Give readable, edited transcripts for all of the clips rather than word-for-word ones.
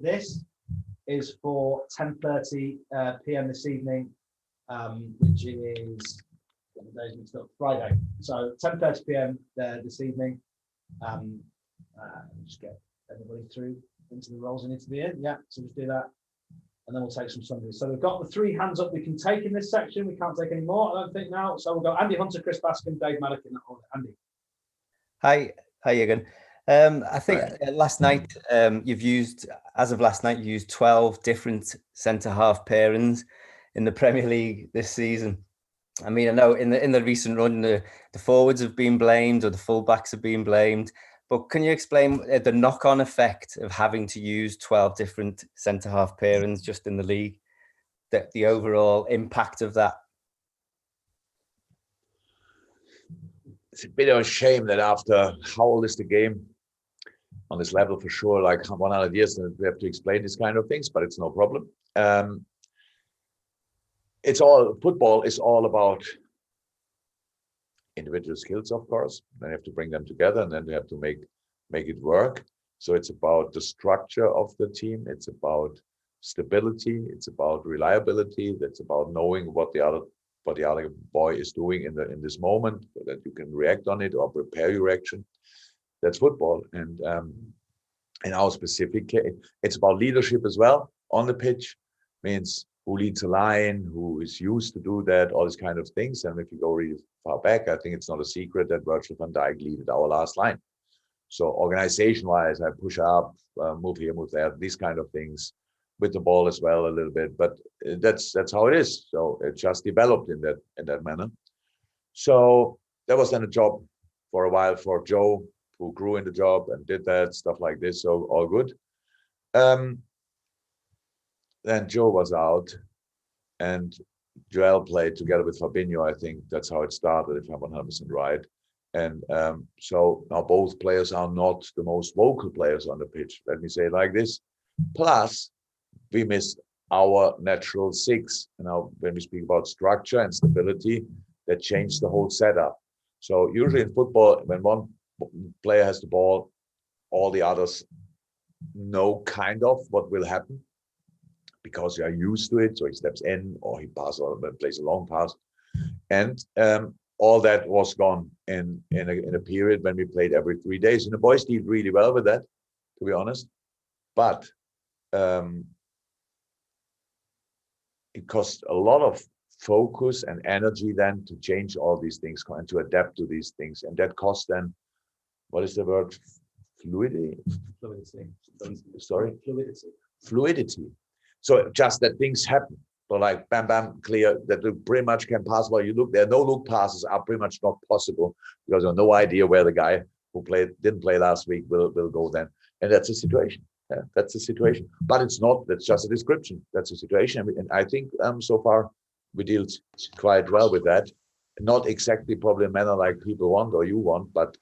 This is for 10:30 p.m. this evening, which is days mixed up, Friday. So 10:30 p.m. This evening. Just get everybody through into the roles and into the in. Yeah, so just do that. And then we'll take some sundries. So we've got the 3 hands up we can take in this section. We can't take any more, I don't think now. So we've got Andy Hunter, Chris Baskin, Dave Maddock in that order. Andy. Hi Jurgen. I think last night you've used 12 different centre-half pairings in the Premier League this season. I mean, I know in the recent run, the forwards have been blamed or the fullbacks have been blamed. But can you explain the knock-on effect of having to use 12 different centre-half pairings just in the league? The overall impact of that? It's a bit of a shame that after how old is the game on this level, for sure, like 100 years, we have to explain these kind of things, but it's no problem. Football is all about individual skills, of course. Then you have to bring them together, and then you have to make it work. So it's about the structure of the team. It's about stability. It's about reliability. That's about knowing what the other boy is doing in this moment, so that you can react on it or prepare your reaction. That's football. And in our specific case, it's about leadership as well on the pitch. Means who leads a line, who is used to do that, all these kind of things. And if you go really far back, I think it's not a secret that Virgil van Dijk leaded our last line. So organization-wise, I push up, move here, move there, these kind of things, with the ball as well a little bit. But that's how it is. So it just developed in that manner. So that was then a job for a while for Joe, who grew in the job and did that stuff like this. So all good. Then Joe was out, and Joel played together with Fabinho. I think that's how it started, if I'm 100% right. And so now both players are not the most vocal players on the pitch. Let me say it like this. Plus, we missed our natural 6. Now, when we speak about structure and stability, that changed the whole setup. So usually in football, when one player has the ball, all the others know kind of what will happen, because you are used to it. So he steps in, or he passes, or plays a long pass. And all that was gone in a period when we played every 3 days. And the boys did really well with that, to be honest. But it cost a lot of focus and energy then to change all these things and to adapt to these things. And that cost then, what is the word? Fluidity. Sorry? Fluidity. So just that things happen. So like bam, bam, clear, that you pretty much can pass while you look. There no look passes are pretty much not possible, because you have no idea where the guy who didn't play last week will go then. And that's a situation. Yeah, that's a situation. But it's not, that's just a description. That's a situation. And I think so far we dealt quite well with that. Not exactly probably a manner like people want or you want, but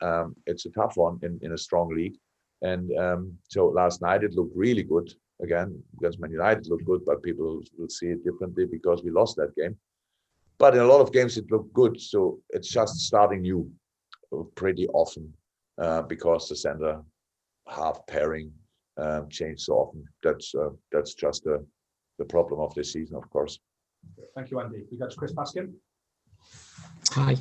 it's a tough one in a strong league. And so last night it looked really good. Again, against Man United looked good, but people will see it differently because we lost that game. But in a lot of games it looked good. So it's just starting new pretty often because the center half pairing changed so often. That's just the problem of this season, of course. Thank you, Andy. We go to Chris Baskin. Hi.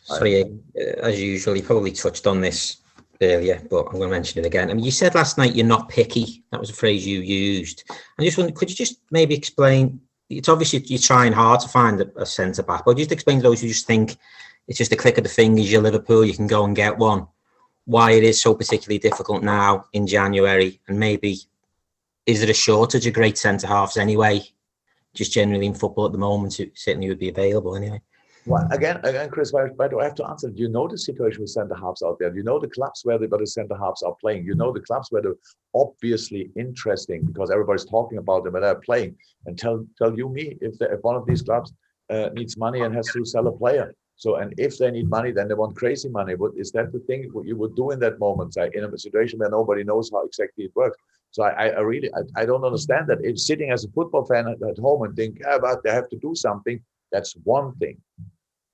Sorry, as usual, you probably touched on this earlier, but I'm going to mention it again. I mean, you said last night you're not picky. That was a phrase you used. I just wondered, could you just maybe explain? It's obviously you're trying hard to find a centre back, but just explain to those who just think it's just a click of the fingers, you're Liverpool, you can go and get one. Why it is so particularly difficult now in January, and maybe is there a shortage of great centre halves anyway? Just generally in football at the moment, it certainly would be available anyway. Well, again, Chris, why do I have to answer? Do you know the situation with centre halves out there? Do you know the clubs where the centre halves are playing? You know the clubs where they're obviously interesting because everybody's talking about them when they're playing. And tell me if one of these clubs needs money and has to sell a player. So, and if they need money, then they want crazy money. But is that the thing what you would do in that moment, in a situation where nobody knows how exactly it works? So I really don't understand that. If sitting as a football fan at home and think, but they have to do something, that's one thing.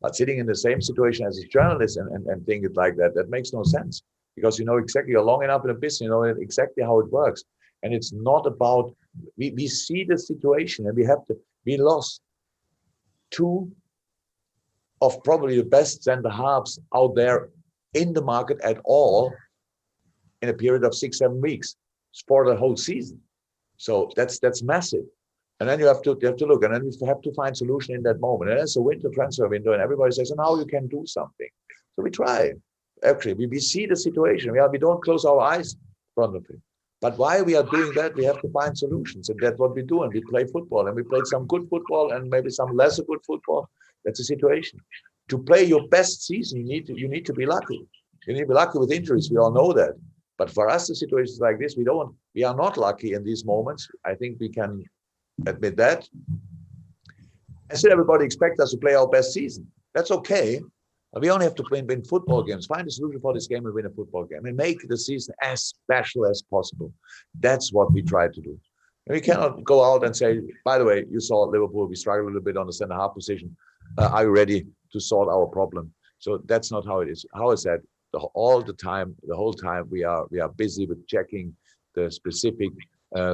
But sitting in the same situation as a journalist and think it like that makes no sense, because you know exactly, you're long enough in a business, you know exactly how it works. And it's not about, we see the situation, and we lost two of probably the best center halves out there in the market at all in a period of 6-7 weeks for the whole season. So that's massive. And then you have to look, and then we have to find solution in that moment. And it's a winter transfer window, and everybody says, now you can do something. So we try. Actually, we see the situation. We don't close our eyes in front of it. But while we are doing that, we have to find solutions, and that's what we do. And we play football, and we played some good football and maybe some lesser good football. That's the situation. To play your best season, you need to be lucky. You need to be lucky with injuries. We all know that. But for us, the situation is like this. We are not lucky in these moments. I think we can admit that. And still, everybody expects us to play our best season. That's okay. We only have to win football games. Find a solution for this game and win a football game, and make the season as special as possible. That's what we try to do. And we cannot go out and say, by the way, you saw Liverpool, we struggled a little bit on the center half position. Are you ready to solve our problem? So that's not how it is. How is that? The whole time we are busy with checking the specific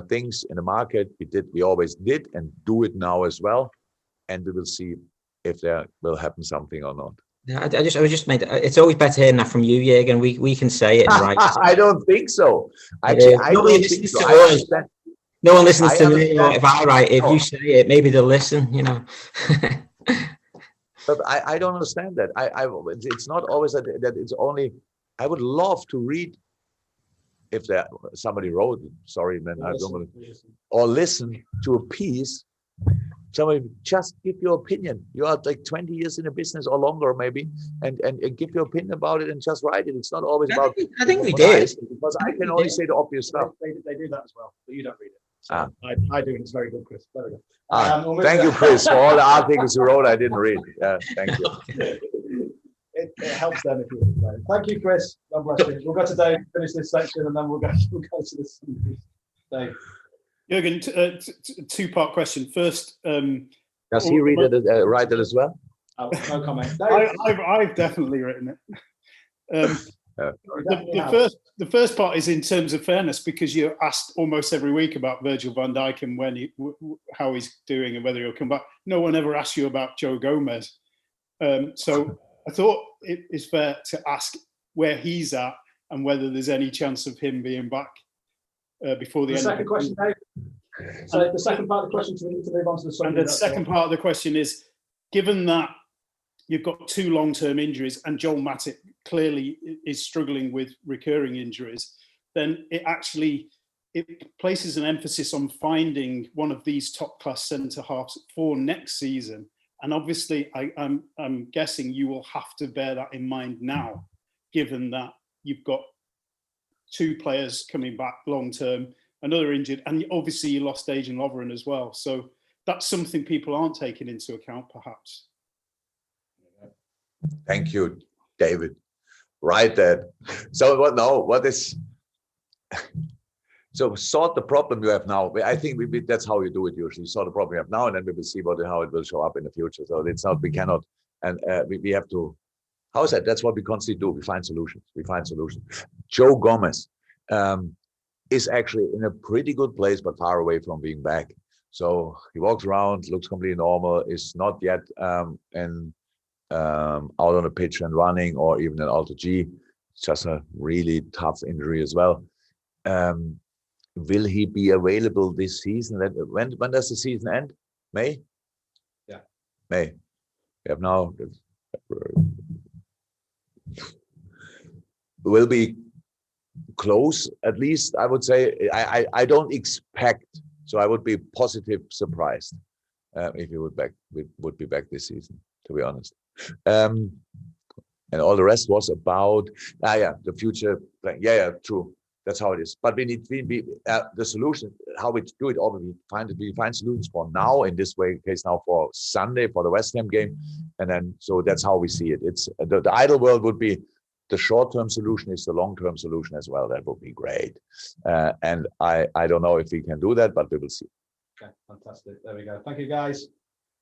things in the market. We always did and do it now as well. And we will see if there will happen something or not. Yeah, I just made. It's always better hearing that from you, Jurgen. We can say it right. I don't think so. Actually, I don't think so. I understand. No one listens to me. If I write, if you say it, maybe they'll listen. You know. But I don't understand that. It's not always that it's only. I would love to read if somebody wrote. Sorry, man, I don't want to. Or listen to a piece. Somebody just give your opinion. You are like 20 years in a business or longer, maybe, and give your opinion about it and just write it. It's not always about. I think we did. Because I can only say the obvious stuff. They do that as well, but you don't read it. So I do, and it's very good, Chris. Very good. Thank you, Chris, for all the articles you wrote. I didn't read. Thank you. It helps them if you read it. Thank you, Chris. God bless you. We'll go to Dave, finish this section, and then we'll go to this. Dave. Jurgen, two-part question. First, does he write it as well? Oh, no comment. I've definitely written it. The first part is in terms of fairness, because you're asked almost every week about Virgil van Dijk and how he's doing and whether he'll come back. No one ever asks you about Joe Gomez. So I thought it is fair to ask where he's at and whether there's any chance of him being back before the end. Second question, Dave. So the second part of the question, we need to move on to the subject. And the second part of the question is, given that you've got two long-term injuries and Joel Matip clearly is struggling with recurring injuries, then it places an emphasis on finding one of these top-class centre-halves for next season. And obviously, I'm guessing you will have to bear that in mind now, given that you've got two players coming back long-term, another injured, and obviously you lost Dejan Lovren as well. So that's something people aren't taking into account, perhaps. Thank you, David. Right there. So so sort the problem you have now. I think that's how you do it usually. Sort the problem you have now, and then we will see how it will show up in the future. So it's not, we cannot, and we have to, how is that? That's what we constantly do. We find solutions. Joe Gomez is actually in a pretty good place, but far away from being back. So he walks around, looks completely normal, is not yet out on the pitch and running, or even an Alter G. It's just a really tough injury as well. Will he be available this season? When does the season end? May? Yeah. May. We have now. Will be close, at least, I would say. I don't expect, so I would be positive surprised if he would be back this season, to be honest. And all the rest was about the future plan. Yeah, true. That's how it is. But we need the solution. How we do it, we find solutions for now. In this case now for Sunday for the West Ham game, and then so that's how we see it. It's the ideal world would be the short-term solution is the long-term solution as well. That would be great. And I don't know if we can do that, but we will see. Okay, fantastic. There we go. Thank you, guys.